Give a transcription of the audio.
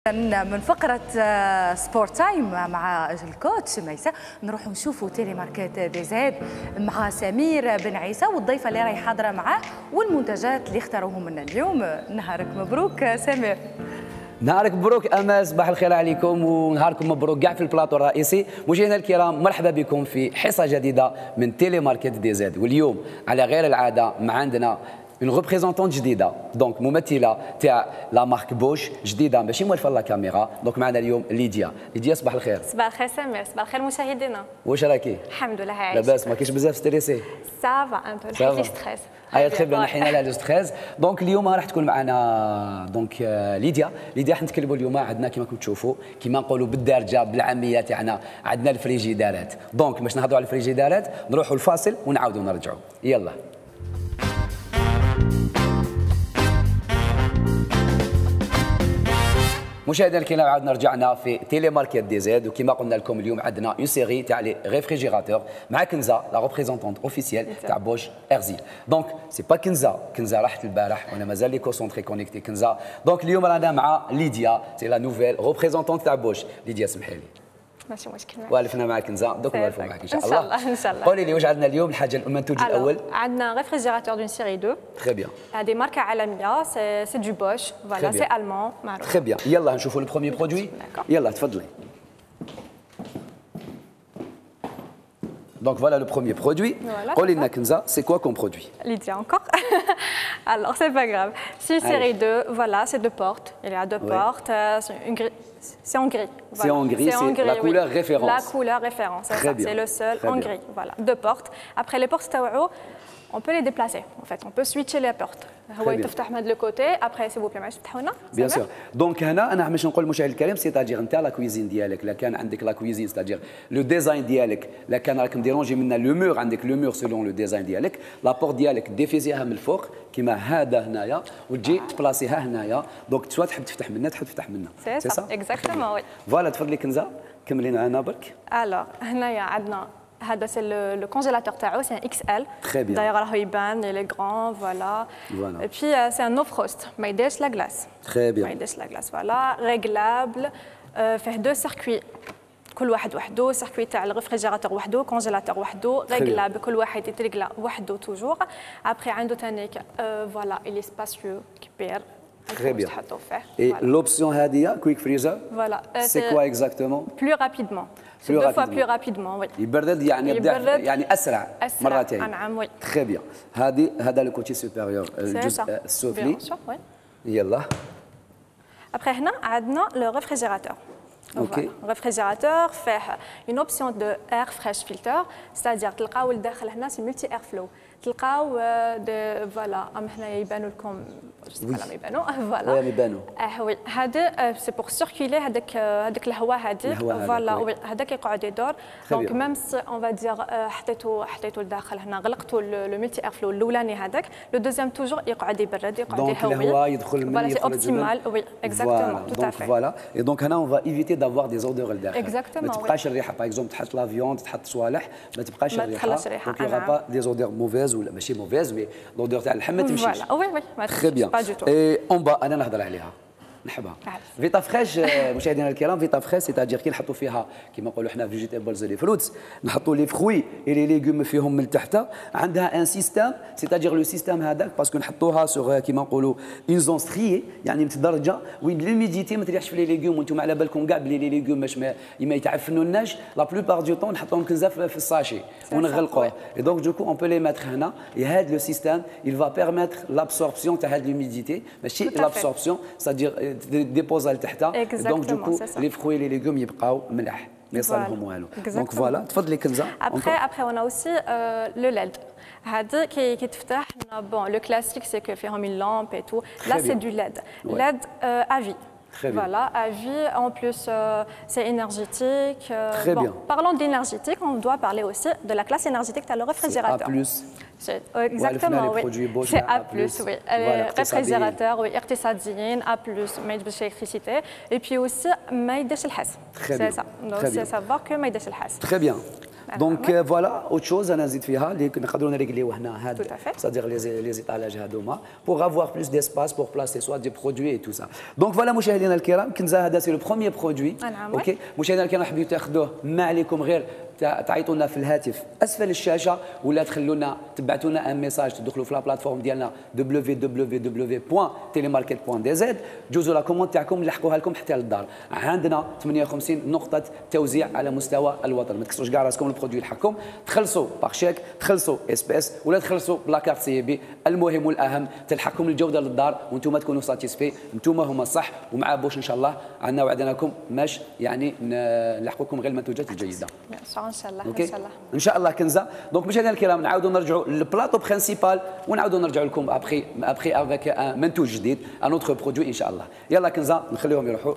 من فقرة سبورت تايم مع الكوتش ميساء نروح نشوفوا تيلي ماركت دي زاد مع سمير بن عيسى والضيفة اللي راهي حاضرة معاه والمنتجات اللي اختاروهم لنا اليوم. نهارك مبروك سمير. نهارك مبروك أمال، صباح الخير عليكم ونهاركم مبروك كاع في البلاطو الرئيسي. مشاهدينا الكرام مرحبا بكم في حصة جديدة من تيلي ماركت دي زاد، واليوم على غير العادة مع عندنا اون ريبريزونتونت جديده، دونك ممثله تاع لا مارك بوش جديده ماشي موالفه لا كاميرا. دونك معنا اليوم ليديا. ليديا صباح الخير. صباح الخير سمير، صباح الخير مشاهدينا. واش راكي؟ الحمد لله عايش. لاباس ما كاينش بزاف ستريسي؟ سافا ان بو نحيد لي ستريس. هاي تخي بان حنا على لو ستريس. دونك اليوم راح تكون معنا دونك ليديا راح نتكلموا اليوم. عندنا كما راكم تشوفوا كما نقولوا بالدارجه بالعاميه تاعنا عندنا الفريجيدارات. دونك باش نهضروا على الفريجيدارات نروحوا الفاصل ونعاودوا نرجعوا. يلا. مشاهدينا الكرام عاودنا رجعنا في تيلي ماركت دي زاد، وكما قلنا لكم اليوم عندنا اون سيري تاع لي ريفريجيراتور مع كنزه لا ريبريزونتونت اوفيسيال تاع بوش ارزيل. دونك سي با كنزه راحت البارح وانا مازال لي كونسونتري كونيكتي كنزه. دونك اليوم رانا مع ليديا سي لا نوفيل ريبريزونتونت تاع بوش. ليديا سمحي لي. ماشي مشكل. والفنا معك كنزه، دوك نوالفوا معك ان شاء الله. ان شاء الله ان شاء الله. قولي لي واش عندنا اليوم الحاجه المنتوج الاول؟ عندنا ريفريجيراتور دون سيري 2. تري بيان. هذه ماركه عالميه، سي دو بوش، فوالا سي المون معروف. تري بيان. يلا نشوفوا البروميي برودوي. يلا تفضلي. Donc voilà le premier produit. Voilà, Kenza, c'est quoi comme produit? Lydia encore. Alors c'est pas grave. C'est une série 2, voilà, c'est deux portes. Il y a deux portes. C'est en gris. Voilà. C'est en gris, c'est la couleur référence. La couleur référence, c'est le seul en gris. Voilà, deux portes. Après les portes, on peut les déplacer. En fait, on peut switcher les portes. هو يتفتح من le côté. Après, s'il vous plaît, معليش تفتحوا لنا. Bien sûr. Donc هنا أنا باش نقول للمشاهد الكريم سيتاجير نتاع لا كويزين ديالك، لا كان عندك لا كويزين سيتاجير لو ديزاين ديالك، لا كان راك مديرونجي منا لو مور عندك لو مور سولون لو ديزاين ديالك، لا بورت ديالك ديفيزيها من الفوق كيما هذا هنايا وتجي تبلاصيها هنايا. دونك سوا تحب تفتح منا تحب تفتح منا. سي سا اكزاكتومون وي. فوالا تفضلي كنزه كملي معنا برك. الوغ هنايا عندنا هذا سي لو كونجيلاتور تاعو سي ان اكس ال. تري بيان. دايوغ راهو يبان لي غران فوالا. اي بي سي ان نو فروست ما يديرش لا غلاس. تري بيان. ما يديرش لا غلاس فوالا ريغلابل. فيه دو سيركوي كل واحد وحده، سيركوي تاع الريفريجيراتور وحده، كونجيلاتور وحده، ريغلابل كل واحد يتريغلا وحده توجور. ابخي عنده ثاني فوالا الي سباسيو كبير. Très bien. Et l'option هذه كويك فريزر. Voilà. C'est quoi exactement? Plus rapidement. C'est deux fois plus rapidement, oui. يبرد يعني يبدا يعني أسرع مرتين. نعم oui. Très bien. هذا le côté supérieur الجزء السفلي. Bien sûr, oui. يلا. Après هنا عندنا le réfrigérateur. Ok. Le réfrigérateur fait une option de air fresh filter, c'est-à-dire تلقاو الداخل هنا c'est multi air flow. تلقاو فوالا هنا يبانوا لكم ما يبانوا فوالا. وي يبانوا. وي هذا سي بور سيركولي هذاك الهواء هذيك فوالا وي هذاك يقعد يدور. دونك ميم سي اون فا دير حطيتو لداخل هنا غلقتوا لو ملتي اير فلو الاولاني هذاك لو دوزيام توجور يقعد يبرد يقعد يهوي. دونك الهواء يدخل من فوالا سي اوبتيمال وي اكزاكتومون تو افي. فوالا اي دونك هنا اون فا ايفيتي دافوار دي زودور لداخل. اكزاكتومون. ما تبقاش الريحه باغ اكزومبل تحط لا فيوند تحط صوالح ما تبقاش الريحه. ما تخلصش ريحه. دونك يوغا با دي زودور موفيز ولا ماشي موفيز مي لودور تاع اللحم ما تمشيش. فوالا وي وي ما تمشيش با دو تو. اي اون با انا نهضر عليها نحبها. فيتا فريش مشاهدينا الكرام فيتا فريش سيتاجير كي نحطوا فيها كيما نقولوا حنا فيجيتابلز لي فروتس نحطوا لي فروي اي لي ليغوم فيهم من تحت. عندها ان سيستم سيتاجير لو سيستم هذاك باسكو نحطوها سوغ كيما نقولوا اون زون ستريي يعني متدرجه وين لوميديتي ما تريحش في لي ليغوم وانتم على بالكم كاع بلي لي ليغوم باش ما يتعفنوناش لا بلوبار دو طون نحطوهم كنزه في الساشي ونغلقوه. اي دونك دوكو اون بو لي ماتر هنا. اي هذا لو سيستم il va permettre l'absorption تاع هاد لوميديتي ماشي لابسوربسيون سادير ديبوز لتحت. دونك دوكو لي فروي لي ليغوم يبقاو ملاح ما يصلهم والو. دونك فوالا تفضلي كنزه. ابخي اون اوسي لو ليد هذا كي تفتح بون لو كلاسيك سي كو فيهم اون لامب اي تو. لا سي دو ليد ليد افي. Voilà, à vie. En plus, c'est énergétique. Très bien. Parlons d'énergétique, on doit parler aussi de la classe énergétique de le réfrigérateur. A+. Exactement, oui. C'est A+, oui. Réfrigérateur, oui. اقتصاديين, A+, ما يجبش l'électricité. Et puis aussi, ما يديش الحس. C'est ça. Donc, c'est savoir que ما يديش الحس. Très bien. دونك فوالا اوت شوز انا نزيد فيها اللي نقدروا نريغليو هنا هاد سادير لي زيطالاج هذوما بوغ افوار بلوس ديسباس بوغ بلاسي سوا دي برودوي اي تو سا. دونك فوالا مشاهدينا الكرام كنزه هذا سي لو بروميير برودوي. اوكي مشاهدينا الكرام حبيتوا تاخذوه ما عليكم غير تعيطوا لنا في الهاتف اسفل الشاشه ولا تخلوا لنا تبعثوا لنا ان ميساج تدخلوا في لا بلاتفورم ديالنا www.telemarket.dz جوزوا لا كوموند تاعكم نلحقوها لكم حتى للدار. عندنا 58 نقطه توزيع على مستوى الوطن، ما تكسروش كاع راسكم البرودوي يلحقكم، تخلصوا باغ شيك، تخلصوا اس بي اس ولا تخلصوا بلا كارت سي بي. المهم والاهم تلحقكم الجوده للدار وانتم تكونوا ساتيسفي، انتم هما الصح ومع بوش ان شاء الله عندنا وعدنا لكم ماش يعني نلحقوكم غير المنتوجات الجيده. ان شاء الله ان شاء الله ان شاء الله كنزه. دونك مشاهدينا الكرام نعاودوا نرجعوا للبلاطو برينسيبال ونعاودوا نرجعوا لكم ابخي افيك ان منتوج جديد ان اوتر برودوي ان شاء الله. يلا كنزه نخليهم يروحوا